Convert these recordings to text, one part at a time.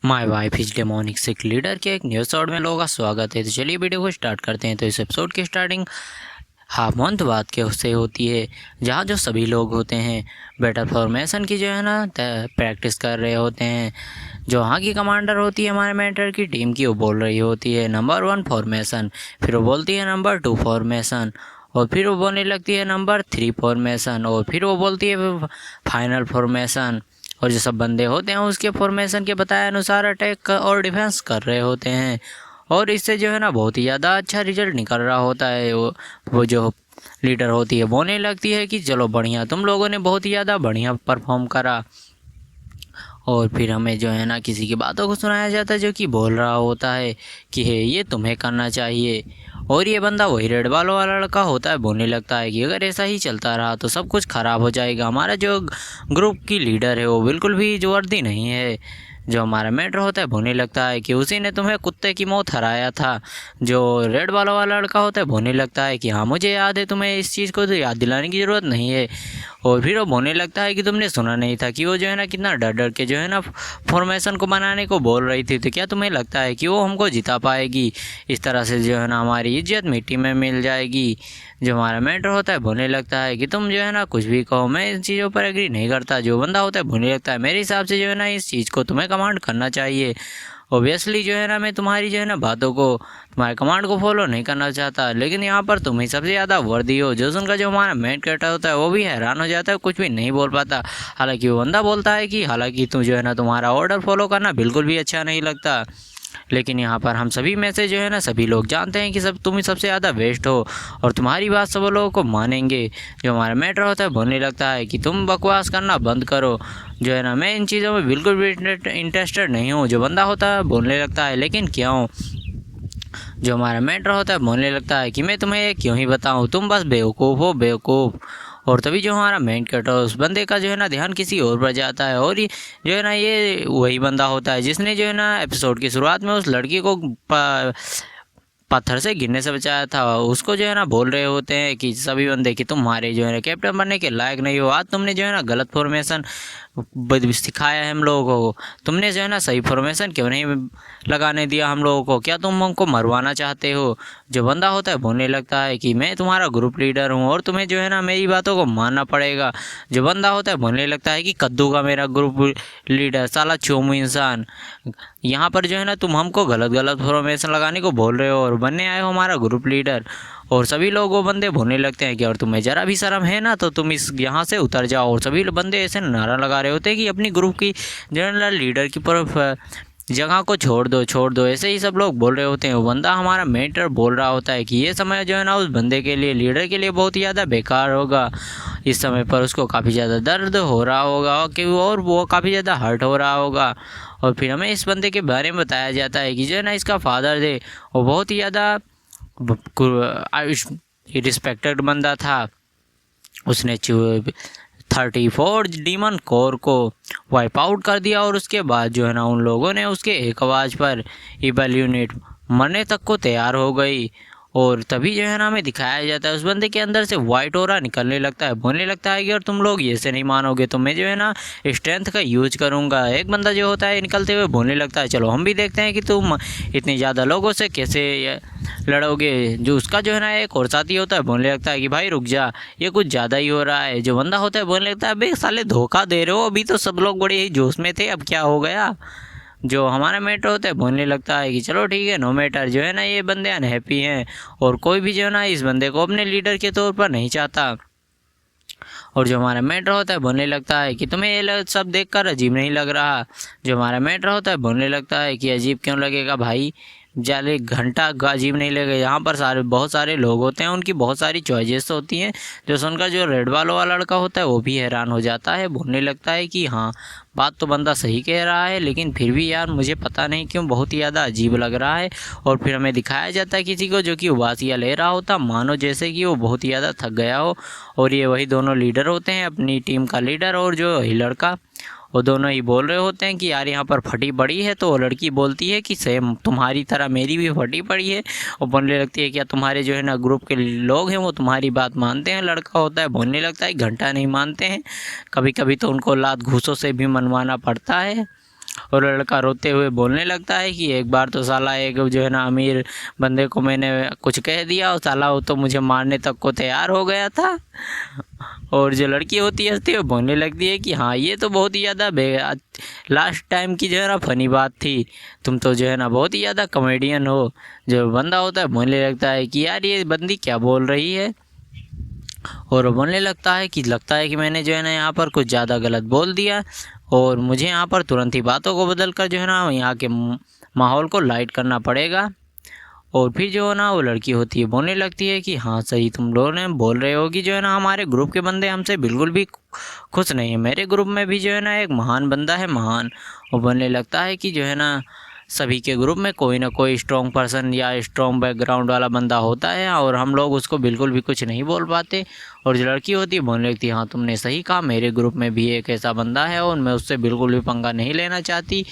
My wife is demonic sick leader के एक new episode में लोगों का स्वागत है। तो चलिए वीडियो को स्टार्ट करते हैं। तो इस एपिसोड की स्टार्टिंग हाफ मंथ बाद के उससे होती है, जहाँ जो सभी लोग होते हैं बेटर फॉर्मेशन की जो है ना प्रैक्टिस कर रहे होते हैं। जो वहाँ की कमांडर होती है हमारे मेंटर की टीम की, वो बोल रही होती है नंबर 1 फॉर्मेशन, फिर वो बोलती है नंबर 2 फॉर्मेशन, और फिर वो बोलने लगती है नंबर 3 फॉर्मेशन, और फिर वो बोलती है फाइनल फॉर्मेशन। और जो सब बंदे होते हैं उसके फॉर्मेशन के बताए अनुसार अटैक और डिफेंस कर रहे होते हैं, और इससे जो है ना बहुत ही ज़्यादा अच्छा रिजल्ट निकल रहा होता है। वो जो लीडर होती है बोलने लगती है कि चलो बढ़िया, तुम लोगों ने बहुत ही ज़्यादा बढ़िया परफॉर्म करा। और फिर हमें जो है ना किसी की बातों को सुनाया जाता है जो कि बोल रहा होता है कि है ये तुम्हें करना चाहिए। और ये बंदा वही रेड बाल वाला लड़का होता है, बोलने लगता है कि अगर ऐसा ही चलता रहा तो सब कुछ ख़राब हो जाएगा। हमारा जो ग्रुप की लीडर है वो बिल्कुल भी जो वर्दी नहीं है। जो हमारा मेंटर होता है बोलने लगता है कि उसी ने तुम्हें कुत्ते की मौत हराया था। जो रेड बाल वाला लड़का होता है बोलने लगता है कि हाँ मुझे याद है, तुम्हें इस चीज़ को तो याद दिलाने की ज़रूरत नहीं है। और फिर वो बोलने लगता है कि तुमने सुना नहीं था कि वो जो है ना कितना डर डर के जो है ना फॉर्मेशन को बनाने को बोल रही थी, तो क्या तुम्हें लगता है कि वो हमको जिता पाएगी? इस तरह से जो है ना हमारी इज्जत मिट्टी में मिल जाएगी। जो हमारा मेंटर होता है बोलने लगता है कि तुम जो है ना कुछ भी कहो, मैं इन चीज़ों पर एग्री नहीं करता। जो बंदा होता है बोलने लगता है मेरे हिसाब से जो है ना इस चीज़ को तुम्हें कमांड करना चाहिए। ऑब्वियसली जो है ना मैं तुम्हारी जो है ना बातों को, तुम्हारे कमांड को फॉलो नहीं करना चाहता, लेकिन यहाँ पर तुम ही सबसे ज़्यादा वर्दी हो। जो सुनकर जो हमारा मेन कैरेक्टर होता है वो भी हैरान हो जाता है, कुछ भी नहीं बोल पाता। हालांकि वो बंदा बोलता है कि हालांकि तुम जो है ना तुम्हारा ऑर्डर फॉलो करना बिल्कुल भी अच्छा नहीं लगता, लेकिन यहाँ पर हम सभी में से जो है ना सभी लोग जानते हैं कि सब तुम ही सबसे ज़्यादा बेस्ट हो और तुम्हारी बात सब लोगों को मानेंगे। जो हमारा मैटर होता है बोलने लगता है कि तुम बकवास करना बंद करो, जो है ना मैं इन चीज़ों में बिल्कुल भी इंटरेस्टेड नहीं हूँ। जो बंदा होता है बोलने लगता है लेकिन क्यों? जो हमारा मेंटर होता है बोलने लगता है कि मैं तुम्हें क्यों ही बताऊं, तुम बस बेवकूफ़ हो बेवकूफ़। और तभी जो हमारा मेन कैरेक्टर उस बंदे का जो है ना ध्यान किसी और पर जाता है, और ये जो है ना ये वही बंदा होता है जिसने जो है ना एपिसोड की शुरुआत में उस लड़की को पत्थर से गिरने से बचाया था। उसको जो है ना बोल रहे होते हैं कि सभी बंदे कि तुम्हारे जो है ना कैप्टन बनने के लायक नहीं हो। आज तुमने जो है ना गलत फॉर्मेशन सिखाया है हम लोगों को, तुमने जो है ना सही फॉर्मेशन क्यों नहीं लगाने दिया हम लोगों को, क्या तुम हमको मरवाना चाहते हो? जो बंदा होता है बोलने लगता है कि मैं तुम्हारा ग्रुप लीडर हूँ और तुम्हें जो है ना मेरी बातों को मानना पड़ेगा। जो बंदा होता है बोलने लगता है कि कद्दू का मेरा ग्रुप लीडर साला चोमू इंसान, यहाँ पर जो है ना तुम हमको गलत गलत फॉर्मेशन लगाने को बोल रहे हो और बनने आए हो हमारा ग्रुप लीडर। और सभी लोग वो बंदे बोलने लगते हैं कि और तुम्हें ज़रा भी शर्म है ना तो तुम इस यहाँ से उतर जाओ। और सभी बंदे ऐसे नारा लगा रहे होते हैं कि अपनी ग्रुप की जनरल लीडर की जगह को छोड़ दो, ऐसे ही सब लोग बोल रहे होते हैं। वो बंदा हमारा मेंटर बोल रहा होता है कि ये समय जो है ना उस बंदे के लिए, लीडर के लिए बहुत ही ज़्यादा बेकार होगा। इस समय पर उसको काफ़ी ज़्यादा दर्द हो रहा होगा और वो काफ़ी ज़्यादा हर्ट हो रहा होगा। और फिर हमें इस बंदे के बारे में बताया जाता है कि जो है ना इसका फादर थे वो बहुत ही ज़्यादा रिस्पेक्टेड बंदा था। उसने 34 डीमन कोर को वाइप आउट कर दिया, और उसके बाद जो है ना उन लोगों ने उसके एक आवाज़ पर इबल यूनिट मरने तक को तैयार हो गई। और तभी जो है ना हमें दिखाया जाता है उस बंदे के अंदर से वाइट ऑरा निकलने लगता है, बोलने लगता है कि और तुम लोग ये से नहीं मानोगे तो मैं जो है ना स्ट्रेंथ का यूज करूँगा। एक बंदा जो होता है निकलते हुए बोलने लगता है चलो हम भी देखते हैं कि तुम इतने ज़्यादा लोगों से कैसे लड़ोगे। जो उसका जो है ना एक और साथी होता है बोलने लगता है कि भाई रुक जा, ये कुछ ज़्यादा ही हो रहा है। जो बंदा होता है बोलने लगता है अबे साले धोखा दे रहे हो, अभी तो सब लोग बड़े ही जोश में थे, अब क्या हो गया? जो हमारा मेटर होता है बोलने लगता है कि चलो ठीक है नो मैटर, जो है ना ये बंदे अनहैप्पी हैं और कोई भी जो है ना इस बंदे को अपने लीडर के तौर पर नहीं चाहता। और जो हमारा मेटर होता है बोलने लगता है कि तुम्हें ये सब देखकर अजीब नहीं लग रहा? जो हमारा मेटर होता है बोलने लगता है कि अजीब क्यों लगेगा भाई, जाले घंटा अजीब नहीं लगेगा। यहाँ पर बहुत सारे लोग होते हैं, उनकी बहुत सारी चॉइसेस होती हैं। जो सुनकर जो रेड बालों वाला लड़का होता है वो भी हैरान हो जाता है, बोलने लगता है कि हाँ बात तो बंदा सही कह रहा है, लेकिन फिर भी यार मुझे पता नहीं क्यों बहुत ही ज़्यादा अजीब लग रहा है। और फिर हमें दिखाया जाता है किसी को जो कि उबासियाँ ले रहा होता, मानो जैसे कि वो बहुत ही ज़्यादा थक गया हो। और ये वही दोनों लीडर होते हैं, अपनी टीम का लीडर और जो वही लड़का, वो दोनों ही बोल रहे होते हैं कि यार यहाँ पर फटी पड़ी है। तो वो लड़की बोलती है कि सेम तुम्हारी तरह मेरी भी फटी पड़ी है। और बोलने लगती है क्या तुम्हारे जो है ना ग्रुप के लोग हैं वो तुम्हारी बात मानते हैं? लड़का होता है बोलने लगता है घंटा नहीं मानते हैं, कभी कभी तो उनको लात घूसों से भी मनवाना पड़ता है। और लड़का रोते हुए बोलने लगता है कि एक बार तो साला एक जो है ना अमीर बंदे को मैंने कुछ कह दिया और साला वो तो मुझे मारने तक को तैयार हो गया था। और जो लड़की होती है हंसती हुई बोलने लगती है कि हाँ ये तो बहुत ही ज़्यादा लास्ट टाइम की जो है ना फ़नी बात थी, तुम तो जो है ना बहुत ही ज़्यादा कॉमेडियन हो। जो बंदा होता है बोलने लगता है कि यार ये बंदी क्या बोल रही है, और वो बोलने लगता है कि मैंने जो है ना यहाँ पर कुछ ज़्यादा गलत बोल दिया और मुझे यहाँ पर तुरंत ही बातों को बदल कर जो है ना यहाँ के माहौल को लाइट करना पड़ेगा। और फिर जो है ना वो लड़की होती है बोलने लगती है कि हाँ सही तुम लोग ने बोल रहे हो कि जो है ना हमारे ग्रुप के बंदे हमसे बिल्कुल भी खुश नहीं है, मेरे ग्रुप में भी जो है ना एक महान बंदा है, महान। वो बोलने लगता है कि जो है ना सभी के ग्रुप में कोई ना कोई स्ट्रॉन्ग पर्सन या स्ट्रॉन्ग बैकग्राउंड वाला बंदा होता है और हम लोग उसको बिल्कुल भी कुछ नहीं बोल पाते। और जो लड़की होती है बोलने लगती है हाँ तुमने सही कहा, मेरे ग्रुप में भी एक ऐसा बंदा है और मैं उससे बिल्कुल भी पंगा नहीं लेना चाहती।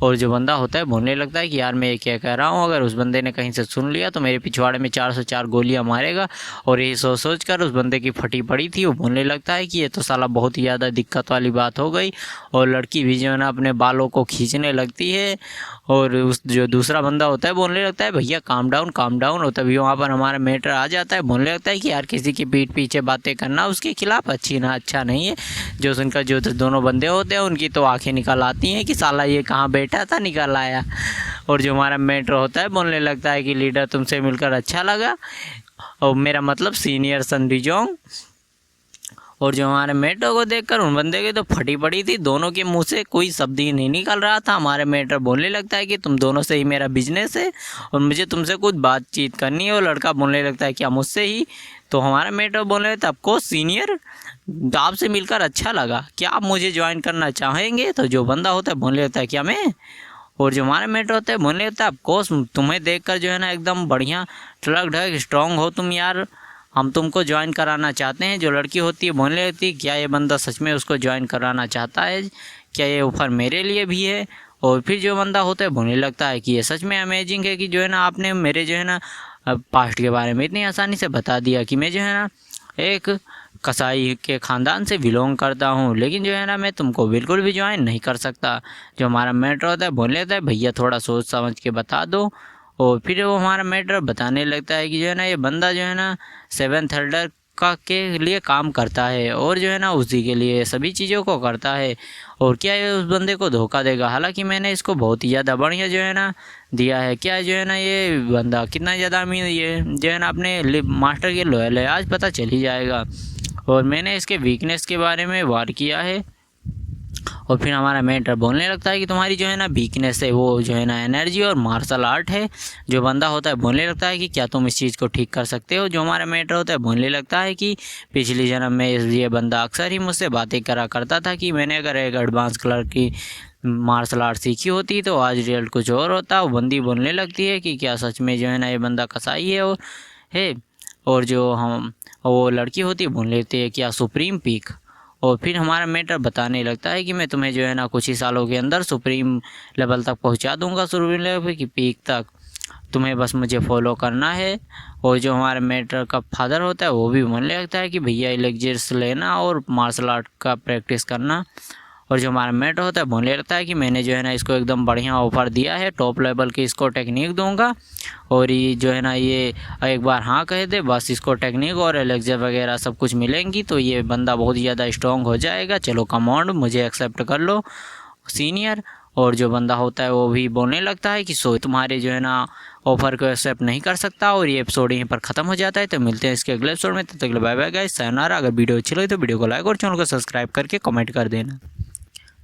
और जो बंदा होता है बोलने लगता है कि यार मैं ये क्या कह रहा हूँ, अगर उस बंदे ने कहीं से सुन लिया तो मेरे पिछवाड़े में 404 गोलियां मारेगा। और ये सोच कर उस बंदे की फटी पड़ी थी। वो बोलने लगता है कि ये तो साला बहुत ही ज़्यादा दिक्कत वाली बात हो गई। और लड़की भी जो है ना अपने बालों को खींचने लगती है। और उस जो दूसरा बंदा होता है बोलने लगता है भैया काम डाउन काम डाउन। और तभी वहाँ पर हमारा मेटर आ जाता है, बोलने लगता है कि यार किसी की पीठ पीछे बातें करना उसके खिलाफ अच्छा नहीं है। जो सुनकर जो दोनों बंदे होते हैं उनकी तो आंखें निकल आती हैं कि साला ये कहाँ बैठा था निकल आया। और जो हमारा मेटर होता है बोलने लगता है कि लीडर तुमसे मिलकर अच्छा लगा, और मेरा मतलब सीनियर सन डिजोंग। और जो हमारे मेटर को देखकर उन बंदे की तो फटी पड़ी थी, दोनों के मुंह से कोई शब्द ही नहीं निकल रहा था। हमारे मेटर बोलने लगता है कि तुम दोनों से ही मेरा बिजनेस है और मुझे तुमसे कुछ बातचीत करनी है। और लड़का बोलने लगता है क्या मुझसे ही? तो हमारा मेटर बोलने लगता है आपको सीनियर आपसे मिलकर अच्छा लगा, क्या आप मुझे ज्वाइन करना चाहेंगे? तो जो बंदा होता है बोलने लगता है क्या मैं? और जो हमारा मेटर होता है बोलने लगता है ऑफकोर्स, तुम्हें देखकर जो है ना एकदम बढ़िया ट्रक ढक स्ट्रॉन्ग हो तुम यार, हम तुमको ज्वाइन कराना चाहते हैं। जो लड़की होती है बोलने लगती है क्या ये बंदा सच में उसको ज्वाइन कराना चाहता है, क्या ये ऑफ़र मेरे लिए भी है? और फिर जो बंदा होता है बोलने लगता है कि ये सच में अमेजिंग है कि जो है ना आपने मेरे जो है ना पास्ट के बारे में इतनी आसानी से बता दिया कि मैं जो है ना एक कसाई के ख़ानदान से बिलोंग करता हूँ, लेकिन जो है ना मैं तुमको बिल्कुल भी ज्वाइन नहीं कर सकता। जो हमारा मेटर होता है बोलने लगता है भैया थोड़ा सोच समझ के बता दो। और फिर वो हमारा मेटर बताने लगता है कि जो है ना ये बंदा जो है ना 7th एल्डर का के लिए काम करता है और जो है ना उसी के लिए सभी चीज़ों को करता है। और क्या ये उस बंदे को धोखा देगा? हालांकि मैंने इसको बहुत ही ज़्यादा बढ़िया जो है ना दिया है। क्या जो है ना ये बंदा कितना ज़्यादा अमीर ये जो है ना अपने मास्टर के लॉयल है, आज पता चल ही जाएगा। और मैंने इसके वीकनेस के बारे में वार किया है। और फिर हमारा मेंटर बोलने लगता है कि तुम्हारी जो है ना वीकनेस है वो जो है ना एनर्जी और मार्शल आर्ट है। जो बंदा होता है बोलने लगता है कि क्या तुम इस चीज़ को ठीक कर सकते हो? जो हमारा मेंटर होता है बोलने लगता है कि पिछली जन्म में ये बंदा अक्सर ही मुझसे बातें करा करता था कि मैंने अगर एक एडवांस कलर की मार्शल आर्ट सीखी होती तो आज रिजल्ट कुछ और होता। वो बंदी बोलने लगती है कि क्या सच में जो है ना ये बंदा कसाई है और है। और जो हम वो लड़की होती है बोलने लगती है क्या सुप्रीम पीक। और फिर हमारा मेटर बताने लगता है कि मैं तुम्हें जो है ना कुछ ही सालों के अंदर सुप्रीम लेवल तक पहुंचा दूंगा, सुप्रीम लेवल की पीक तक, तुम्हें बस मुझे फॉलो करना है। और जो हमारे मेटर का फादर होता है वो भी बोलने लगता है कि भैया लेक्चर्स लेना और मार्शल आर्ट का प्रैक्टिस करना। और जो हमारा मेटर होता है बोलने लगता है कि मैंने जो है ना इसको एकदम बढ़िया ऑफर दिया है, टॉप लेवल की इसको टेक्निक दूंगा और ये जो है ना ये एक बार हाँ कह दे बस इसको टेक्निक और एलेक्जर वगैरह सब कुछ मिलेंगी तो ये बंदा बहुत ज़्यादा स्ट्रॉन्ग हो जाएगा। चलो कमांड मुझे एक्सेप्ट कर लो सीनियर। और जो बंदा होता है वो भी बोलने लगता है कि सो तुम्हारे जो है ना ऑफर को एक्सेप्ट नहीं कर सकता। और ये एपिसोड यहीं पर ख़त्म हो जाता है। तो मिलते हैं इसके अगले एपिसोड में, तब तक बाय बाय गाइस, sayonara। अगर वीडियो अच्छी लगी तो वीडियो को लाइक और चैनल को सब्सक्राइब करके कमेंट कर देना।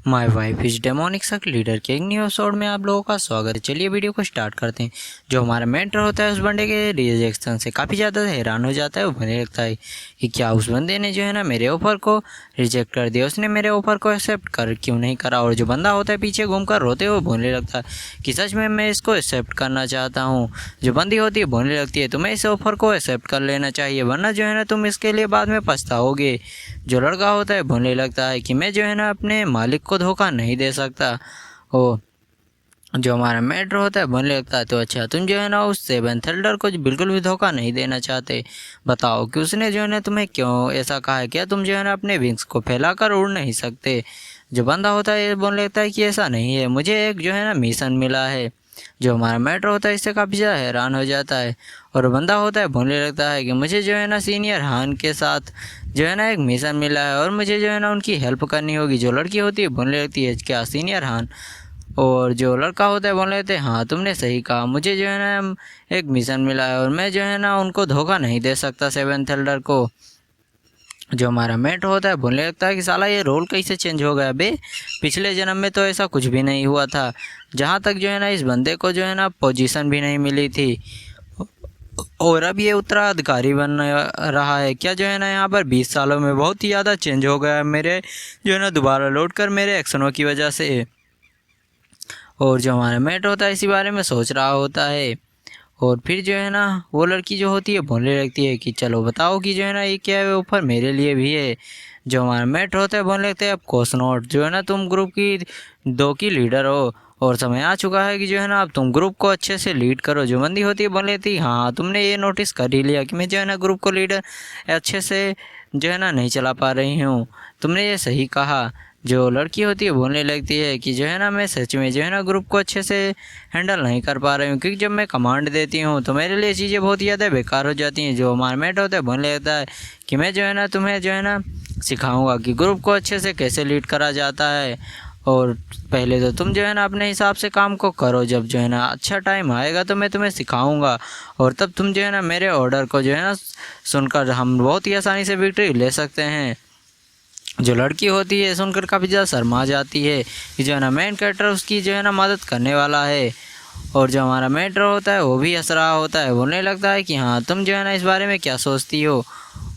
माय वाइफ इज डेमोनिक सर्क लीडर के एक न्यू एपिसोड में आप लोगों का स्वागत है। चलिए वीडियो को स्टार्ट करते हैं। जो हमारा मेंटर होता है उस बंदे के रिजेक्शन से काफ़ी ज़्यादा हैरान हो जाता है। वो बोलने लगता है कि क्या उस बंदे ने जो है ना मेरे ऑफ़र को रिजेक्ट कर दिया, उसने मेरे ऑफ़र को एक्सेप्ट कर क्यों नहीं करा? और जो बंदा होता है पीछे घूमकर रोते हुए बोलने लगता है कि सच में मैं इसको एक्सेप्ट करना चाहता हूँ। जो बंदी होती है बोलने लगती है तुम्हें इस ऑफ़र को एक्सेप्ट कर लेना चाहिए वरना जो है ना तुम इसके लिए बाद में पछताओगे। जो लड़का होता है बोलने लगता है कि मैं जो है ना अपने मालिक को धोखा नहीं दे सकता। ओ जो हमारा मेटर होता है बोलने लगता है तो अच्छा तुम जो है ना उस 7th एल्डर को बिल्कुल भी धोखा नहीं देना चाहते, बताओ कि उसने जो है ना तुम्हें क्यों ऐसा कहा है? क्या तुम जो है ना अपने विंग्स को फैलाकर उड़ नहीं सकते? जो बंदा होता है ये बोलने लगता है कि ऐसा नहीं है, मुझे एक जो है ना मिशन मिला है। जो हमारा मेंटर होता है इससे काफ़ी ज़्यादा हैरान हो जाता है और बंदा होता है बोलने लगता है कि मुझे जो है ना सीनियर हान के साथ जो है ना एक मिशन मिला है और मुझे जो है ना उनकी हेल्प करनी होगी। जो लड़की होती है बोलने लगती है क्या सीनियर हान? और जो लड़का होता है बोलने लगते हैं हाँ तुमने सही कहा, मुझे जो है ना एक मिशन मिला है और मैं जो है ना उनको धोखा नहीं दे सकता सेवेंथ एल्डर को। जो हमारा मेट होता है बोलने लगता है कि साला ये रोल कैसे चेंज हो गया बे, पिछले जन्म में तो ऐसा कुछ भी नहीं हुआ था। जहाँ तक जो है ना इस बंदे को जो है ना पोजीशन भी नहीं मिली थी और अब ये उत्तराधिकारी बन रहा है। क्या जो है ना यहाँ पर 20 सालों में बहुत ही ज़्यादा चेंज हो गया है मेरे जो है ना दोबारा लौट कर मेरे एक्शनों की वजह से। और जो हमारा मेट होता है इसी बारे में सोच रहा होता है और फिर जो है ना वो लड़की जो होती है बोलने लगती है कि चलो बताओ कि जो है ना ये क्या है ऑफर मेरे लिए भी है। जो हमारा मेट होता है बोलने लगते हैं अब कोर्स नोट जो है ना तुम ग्रुप की 2 की लीडर हो और समय आ चुका है कि जो है ना अब तुम ग्रुप को अच्छे से लीड करो। जो बंदी होती है बोल लेती हाँ तुमने ये नोटिस कर ही लिया कि मैं जो है ना ग्रुप को लीडर अच्छे से जो है ना नहीं चला पा रही हूँ, तुमने ये सही कहा। जो लड़की होती है बोलने लगती है कि जो है ना मैं सच में जो है ना ग्रुप को अच्छे से हैंडल नहीं कर पा रही हूँ क्योंकि जब मैं कमांड देती हूँ तो मेरे लिए चीज़ें बहुत ही ज़्यादा बेकार हो जाती हैं। जो हमारा मेट होता है बोलने लगता है कि मैं जो है ना तुम्हें जो है ना सिखाऊंगा कि ग्रुप को अच्छे से कैसे लीड करा जाता है और पहले तो तुम जो है ना अपने हिसाब से काम को करो, जब जो है ना अच्छा टाइम आएगा तो मैं तुम्हें सिखाऊंगा और तब तुम जो है ना मेरे ऑर्डर को जो है ना सुनकर हम बहुत ही आसानी से विक्ट्री ले सकते हैं। जो लड़की होती है सुनकर काफ़ी ज़्यादा शर्मा जाती है कि जो है ना मेन कैरेक्टर उसकी जो है ना मदद करने वाला है और जो हमारा मेंटर होता है वो भी हंस रहा होता है, बोलने लगता है कि हाँ तुम जो है ना इस बारे में क्या सोचती हो।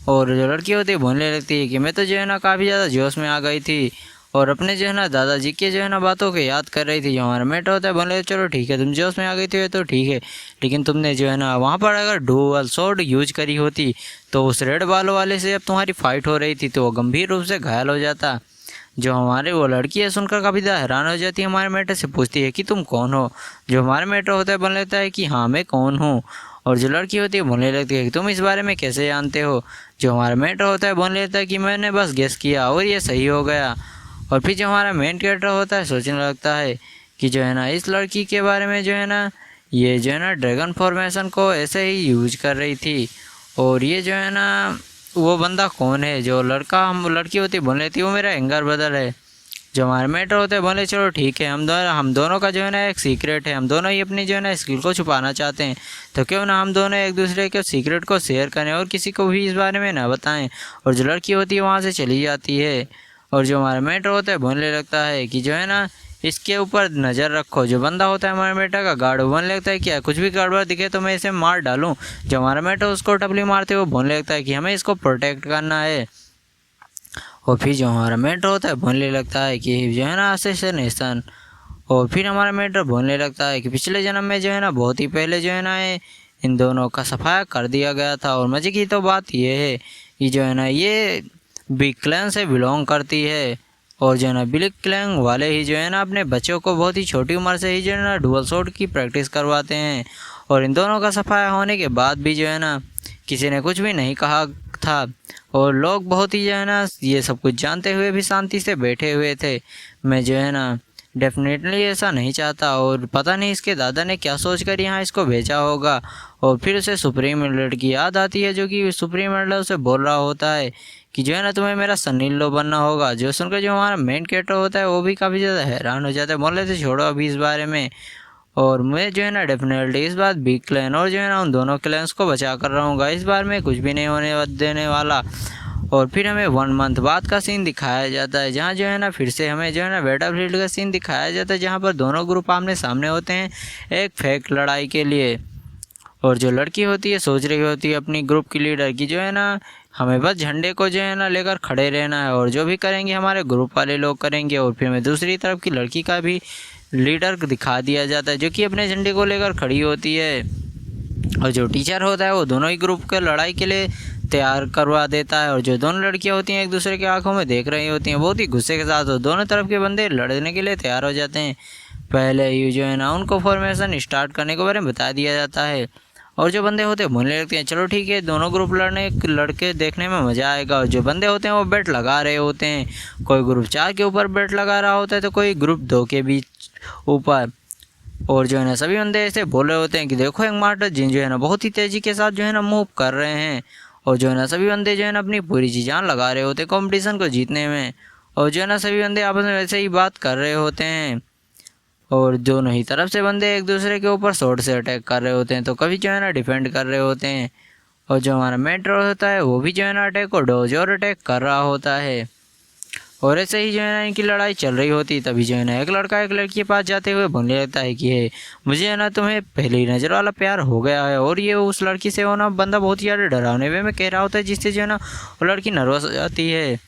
और जो लड़की होती है बोलने लगती है कि मैं तो जो है ना काफ़ी ज़्यादा जोश में आ गई थी और अपने जो है ना दादाजी के जो है ना बातों को याद कर रही थी। जो हमारा मेट होता है बोले चलो ठीक है तुम जोश में आ गई थी तो ठीक है, लेकिन तुमने जो है ना वहाँ पर अगर डुअल स्वॉर्ड यूज करी होती तो उस रेड बालों वाले से अब तुम्हारी फाइट हो रही थी तो वो गंभीर रूप से घायल हो जाता। जो हमारे वो लड़की है सुनकर काफ़ी ज़्यादा हैरान हो जाती है, हमारे मेटर से पूछती है कि तुम कौन हो। जो हमारे मेटर होता है बोलने लगता है कि हाँ मैं कौन हूँ और जो लड़की होती है बोलने लगती है कि तुम इस बारे में कैसे जानते हो। जो हमारा मेटर होता है बोलने लगता है कि मैंने बस गेस किया और ये सही हो गया। और फिर जो हमारा मेन कैरेक्टर होता है सोचने लगता है कि जो है ना इस लड़की के बारे में जो है ना ये जो है ना ड्रैगन फॉर्मेशन को ऐसे ही यूज कर रही थी और ये जो है ना वो बंदा कौन है। जो लड़का हम लड़की होती है बोल लेती है वो मेरा एंगर ब्रदर है। जो हमारे मेटर होते हैं बोले चलो ठीक है हम दोनों का जो है ना एक सीक्रेट है, हम दोनों ही अपनी जो है ना स्किल को छुपाना चाहते हैं तो क्यों ना हम दोनों एक दूसरे के सीक्रेट को शेयर करें और किसी को भी इस बारे में ना बताएं। और जो लड़की होती है वहाँ से चली जाती है और जो हमारा मेटर होता है बोलने लगता है कि जो है ना इसके ऊपर नज़र रखो। जो बंदा होता है हमारे मेटर का गार्ड बोलने लगता है क्या कुछ भी गड़बड़ दिखे तो मैं इसे मार डालूं। जो हमारा मेटर उसको टपली मारते हुए बोलने लगता है कि हमें इसको प्रोटेक्ट करना है। और फिर जो हमारा मेटर होता है बोलने लगता है कि जो है ना असैसिनेशन। और फिर हमारा मेटर बोलने लगता है कि पिछले जन्म में जो है ना बहुत ही पहले जो है ना इन दोनों का सफाया कर दिया गया था। और मज़े की तो बात ये है कि जो है ना ये बिग क्लैन से बिलोंग करती है और जो है ना बिग क्लैन वाले ही जो है ना अपने बच्चों को बहुत ही छोटी उम्र से ही जो है ना डुअल स्वॉर्ड की प्रैक्टिस करवाते हैं। और इन दोनों का सफाया होने के बाद भी जो है ना किसी ने कुछ भी नहीं कहा था और लोग बहुत ही जो है ना ये सब कुछ जानते हुए भी शांति से बैठे हुए थे। मैं जो है ना डेफिनेटली ऐसा नहीं चाहता और पता नहीं इसके दादा ने क्या सोच कर यहाँ इसको भेजा होगा। और फिर उसे सुप्रीम एल्डर की याद आती है जो कि सुप्रीम एल्डर उसे बोल रहा होता है कि जो है ना तुम्हें मेरा सन इन लॉ बनना होगा। जो सुनकर जो हमारा मेन कैरेक्टर होता है वो भी काफ़ी ज़्यादा हैरान हो जाता है, बोल रहे थे छोड़ो अभी इस बारे में। और मैं जो है ना डेफिनेटली इस बार बिग क्लैन और जो है ना उन दोनों क्लैंस को बचा कर रहूँगा, इस बार में कुछ भी नहीं होने देने वाला। और फिर हमें 1 मंथ बाद का सीन दिखाया जाता है जहाँ जो है ना फिर से हमें जो है ना बैटलफील्ड का सीन दिखाया जाता है जहाँ पर दोनों ग्रुप आमने सामने होते हैं एक फेक लड़ाई के लिए। और जो लड़की होती है सोच रही होती है अपनी ग्रुप की लीडर की जो है ना हमें बस झंडे को जो है ना लेकर खड़े रहना है और जो भी करेंगे हमारे ग्रुप वाले लोग करेंगे। और फिर हमें दूसरी तरफ की लड़की का भी लीडर दिखा दिया जाता है जो कि अपने झंडे को लेकर खड़ी होती है। और जो टीचर होता है वो दोनों ही ग्रुप के लड़ाई के लिए तैयार करवा देता है। और जो दोनों लड़कियां होती हैं एक दूसरे की आंखों में देख रही होती हैं बहुत ही गुस्से के साथ, और दोनों तरफ के बंदे लड़ने के लिए तैयार हो जाते हैं। पहले ही जो है ना उनको फॉर्मेशन स्टार्ट करने के बारे में बता दिया जाता है और जो बंदे होते हैं बोलने लगते हैं चलो ठीक है, दोनों ग्रुप लड़के देखने में मज़ा आएगा। और जो बंदे होते हैं वो बेट लगा रहे होते हैं, कोई ग्रुप 4 के ऊपर बेट लगा रहा होता है तो कोई ग्रुप 2 के बीच ऊपर। और जो है ना सभी बंदे ऐसे बोल रहे होते हैं कि देखो एक मास्टर जिन जो है ना बहुत ही तेज़ी के साथ जो है ना मूव कर रहे हैं। और जो है ना सभी बंदे जो है ना अपनी पूरी जी जान लगा रहे होते हैं कंपटीशन को जीतने में। और जो है ना सभी बंदे आपस में वैसे ही बात कर रहे होते हैं। और दोनों ही तरफ से बंदे एक दूसरे के ऊपर शॉर्ट से अटैक कर रहे होते हैं, तो कभी जो है ना डिफेंड कर रहे होते हैं। और जो हमारा मेट्रो होता है वो भी जो है ना अटैक और डोज और अटैक कर रहा होता है। और ऐसे ही जो है ना इनकी लड़ाई चल रही होती, तभी जो है ना एक लड़का एक लड़की के पास जाते हुए बोलने लगता है कि है मुझे है ना तुम्हें पहली नज़र वाला प्यार हो गया है। और ये उस लड़की से वो ना बंदा बहुत ही ज़्यादा डरावने वे में कह रहा होता है, जिससे जो है ना वो लड़की नर्वस हो जाती है।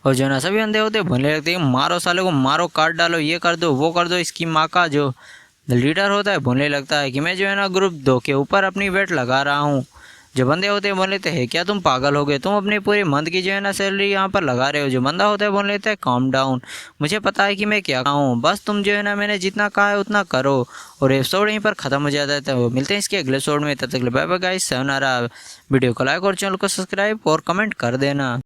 और जो है ना सभी बंदे होते हैं बोलने लगते हैं मारो साले को, मारो, काट डालो, ये कर दो वो कर दो। इसकी माँ का जो लीडर होता है बोलने लगता है कि मैं जो है ना ग्रुप 2 के ऊपर अपनी बेट लगा रहा हूँ। जो बंदे होते हैं बोल लेते हैं क्या तुम पागल हो गए, तुम अपनी पूरी मंथ की जो है ना सैलरी यहाँ पर लगा रहे हो। जो बंदा होता है बोल लेता है काम डाउन, मुझे पता है कि मैं क्या हूँ, बस तुम जो है ना मैंने जितना कहा है उतना करो। और एपिसोड यहीं पर ख़त्म हो जाता है। तो मिलते हैं इसके अगले एपिसोड में, तब तक bye bye guys, sayonara। Video को लाइक और चैनल को सब्सक्राइब और कमेंट कर देना।